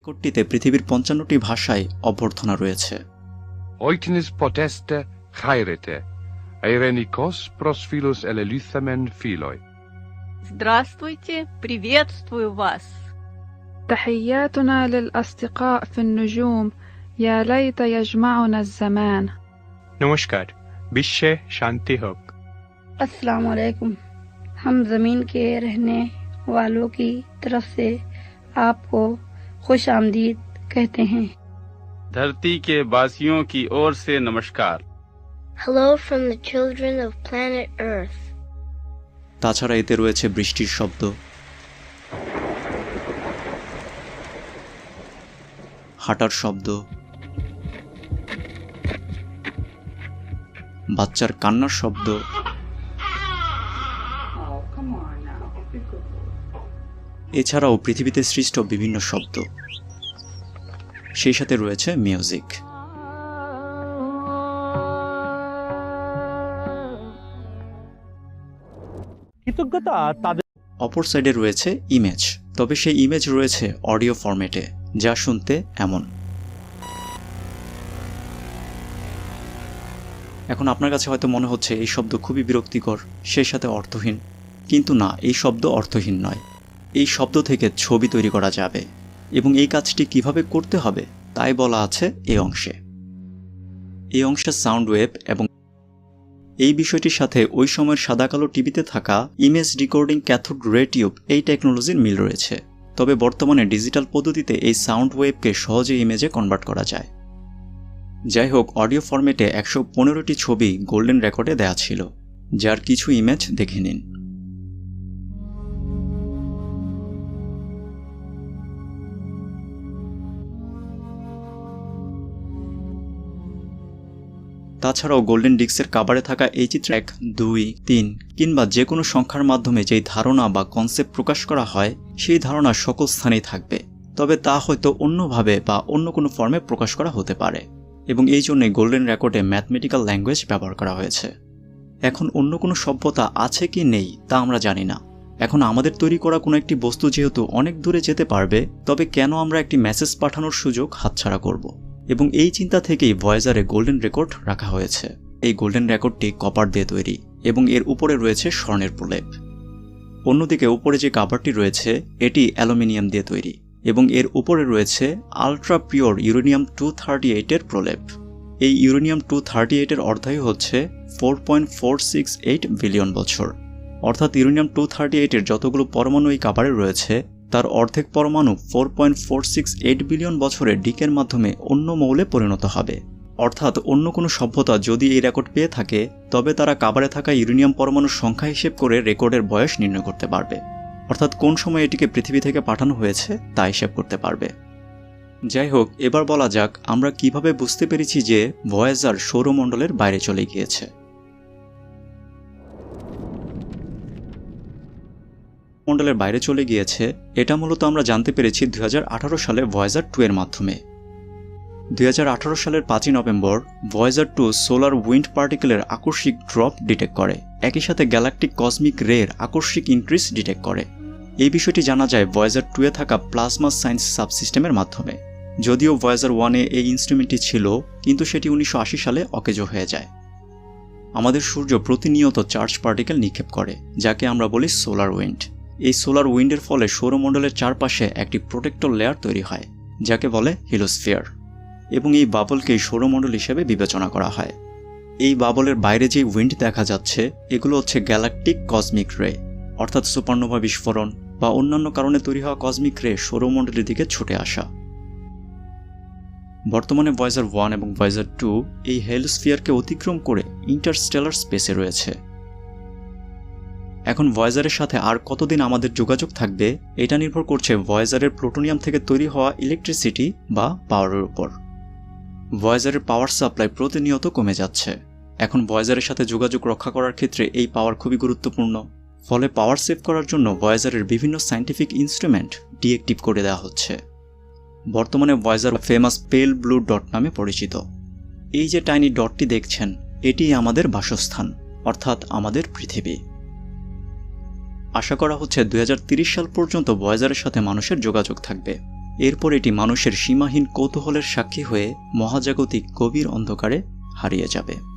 রেকর্ডটিতে পৃথিবীর ৫৫টি ভাষায় অভ্যর্থনা রয়েছে। Oiknis poteste chairete, eirenikos prosphilus elelithamen philoi. Здравствуйте, приветствую вас. تحياتنا للأصدقاء في النجوم يا ليت يجمعنا الزمان. नमस्कार, विश्व शांति होक। अस्सलाम वालेकुम। हम ज़मीन के रहने वालों की तरफ से आपको खुश आमदीद कहते हैं। धरती के वासियों की ओर से नमस्कार। Hello from the children of planet Earth. তাছাড়া এতে রয়েছে বৃষ্টির শব্দ, হাঁটার শব্দ, বাচ্চার কান্নার শব্দ, এছাড়াও পৃথিবীতে সৃষ্ট বিভিন্ন শব্দ, সেই সাথে রয়েছে মিউজিক। অপর সাইডে রয়েছে ইমেজ, তবে সেই ইমেজ রয়েছে অডিও ফরম্যাটে, যা শুনতে এমন। এখন আপনার কাছে হয়তো মনে হচ্ছে এই শব্দ খুবই বিরক্তিকর, সেই সাথে অর্থহীন, কিন্তু না, এই শব্দ অর্থহীন নয়। এই শব্দ থেকে ছবি তৈরি করা যাবে, এবং এই কাজটি কিভাবে করতে হবে তাই বলা আছে এই অংশে। এই অংশে সাউন্ড ওয়েভ এবং এই বিষয়টির সাথে ওই সময়ের সাদাকালো টিভিতে থাকা image recording cathode ray tube এই টেকনোলজির মিল রয়েছে, তবে বর্তমানে ডিজিটাল পদ্ধতিতে এই সাউন্ড ওয়েভকে সহজে ইমেজে কনভার্ট করা যায়। যাই হোক, অডিও ফরম্যাটে ১১৫টি ছবি গোল্ডেন রেকর্ডে দেয়া ছিল, যার কিছু ইমেজ দেখে নিন। তাছাড়াও গোল্ডেন ডিস্কের কাভারে থাকা এই চিত্র ১, ২, ৩ কিংবা যে কোনো সংখ্যার মাধ্যমে যেই ধারণা বা কনসেপ্ট প্রকাশ করা হয় সেই ধারণা সকল স্থানেই থাকবে, তবে তা হয়তো অন্যভাবে বা অন্য কোনো ফর্মে প্রকাশ করা হতে পারে, এবং এই জন্যই গোল্ডেন রেকর্ডে ম্যাথমেটিক্যাল ল্যাঙ্গুয়েজ ব্যবহার করা হয়েছে। এখন অন্য কোনো সভ্যতা আছে কি নেই তা আমরা জানি না। এখন আমাদের তৈরি করা কোনো একটি বস্তু যেহেতু অনেক দূরে যেতে পারবে, তবে কেন আমরা একটি মেসেজ পাঠানোর সুযোগ হাতছাড়া করব? এবং এই চিন্তা থেকেই ভয়েজারে গোল্ডেন রেকর্ড রাখা হয়েছে। এই গোল্ডেন রেকর্ডটি কপার দিয়ে তৈরি এবং এর উপরে রয়েছে স্বর্ণের প্রলেপ। অন্যদিকে উপরে যে কাভারটি রয়েছে এটি অ্যালুমিনিয়াম দিয়ে তৈরি এবং এর উপরে রয়েছে আলট্রা পিওর ইউরেনিয়াম 238 এর প্রলেপ। এই ইউরেনিয়াম 238 এর অর্ধায়ু হচ্ছে 4.468 বিলিয়ন বছর, অর্থাৎ ইউরেনিয়াম 238 এর যতগুলো পরমাণু এই কাভারে রয়েছে তার অর্ধেক পরমাণু 4.468 বিলিয়ন বছরের ডিকের মাধ্যমে অন্য মৌলে পরিণত হবে। অর্থাৎ অন্য কোনো সভ্যতা যদি এই রেকর্ড পেয়ে থাকে, তবে তারা কাভারে থাকা ইউরেনিয়াম পরমাণুর সংখ্যা হিসেব করে রেকর্ডের বয়স নির্ণয় করতে পারবে, অর্থাৎ কোন সময় এটিকে পৃথিবী থেকে পাঠানো হয়েছে তা হিসেব করতে পারবে। যাই হোক, এবার বলা যাক আমরা কিভাবে বুঝতে পেরেছি যে ভয়েজার সৌরমণ্ডলের বাইরে চলে গিয়েছে। মণ্ডলের বাইরে চলে গিয়েছে এটা মূলত আমরা জানতে পেরেছি ২০১৮ সালে ভয়েজার 2 এর মাধ্যমে। ২০১৮ সালের ৫ই নভেম্বর ভয়েজার 2 সোলার উইন্ড পার্টিকেলের আকস্মিক ড্রপ ডিটেক্ট করে, একই সাথে গ্যালাকটিক কসমিক রের আকস্মিক ইনক্রিজ ডিটেক্ট করে। এই বিষয়টি জানা যায় ভয়েজার 2 এ থাকা প্লাজমা সায়েন্স সাবসিস্টেমের মাধ্যমে। যদিও ভয়েজার 1 এ এই ইনস্ট্রুমেন্টটি ছিল, কিন্তু সেটি ১৯৮০ সালে অকেজো হয়ে যায়। আমাদের সূর্য প্রতিনিয়ত চার্জ পার্টিকেল নিক্ষেপ করে, যাকে আমরা বলি সোলার উইন্ড। এই সোলার উইন্ডের ফলে সৌরমণ্ডলের চারপাশে একটি প্রোটেক্টর লেয়ার তৈরি হয়, যাকে বলে হিলোস্ফিয়ার, এবং এই বাবলকেই সৌরমণ্ডল হিসেবে বিবেচনা করা হয়। এই বাবলের বাইরে যে উইন্ড দেখা যাচ্ছে এগুলো হচ্ছে গ্যালাকটিক কসমিক রে, অর্থাৎ সুপারনোভা বিস্ফোরণ বা অন্যান্য কারণে তৈরি হওয়া কসমিক রে সৌরমণ্ডলের দিকে ছুটে আসা। বর্তমানে ভয়েজার 1 এবং ভয়েজার 2 এই হেলোস্ফিয়ারকে অতিক্রম করে ইন্টারস্টেলার স্পেসে রয়েছে। এখন ভয়েজারের সাথে আর কতদিন আমাদের যোগাযোগ থাকবে এটা নির্ভর করছে ভয়েজারের প্লুটোনিয়াম থেকে তৈরি হওয়া ইলেকট্রিসিটি বা পাওয়ারের উপর। ভয়েজারের পাওয়ার সাপ্লাই প্রতিনিয়ত কমে যাচ্ছে। এখন ভয়েজারের সাথে যোগাযোগ রক্ষা করার ক্ষেত্রে এই পাওয়ার খুবই গুরুত্বপূর্ণ, ফলে পাওয়ার সেভ করার জন্য ভয়েজারের বিভিন্ন সায়েন্টিফিক ইনস্ট্রুমেন্ট ডিঅ্যাক্টিভ করে দেওয়া হচ্ছে। বর্তমানে ভয়েজার ফেমাস পেল ব্লু ডট নামে পরিচিত। এই যে টাইনি ডটটি দেখছেন এটি আমাদের বাসস্থান, অর্থাৎ আমাদের পৃথিবী। আশা করা হচ্ছে ২০৩০ সাল পর্যন্ত ভয়েজারের সাথে মানুষের যোগাযোগ থাকবে। এরপর এটি মানুষের সীমাহীন কৌতূহলের সাক্ষী হয়ে মহাজাগতিক গভীর অন্ধকারে হারিয়ে যাবে।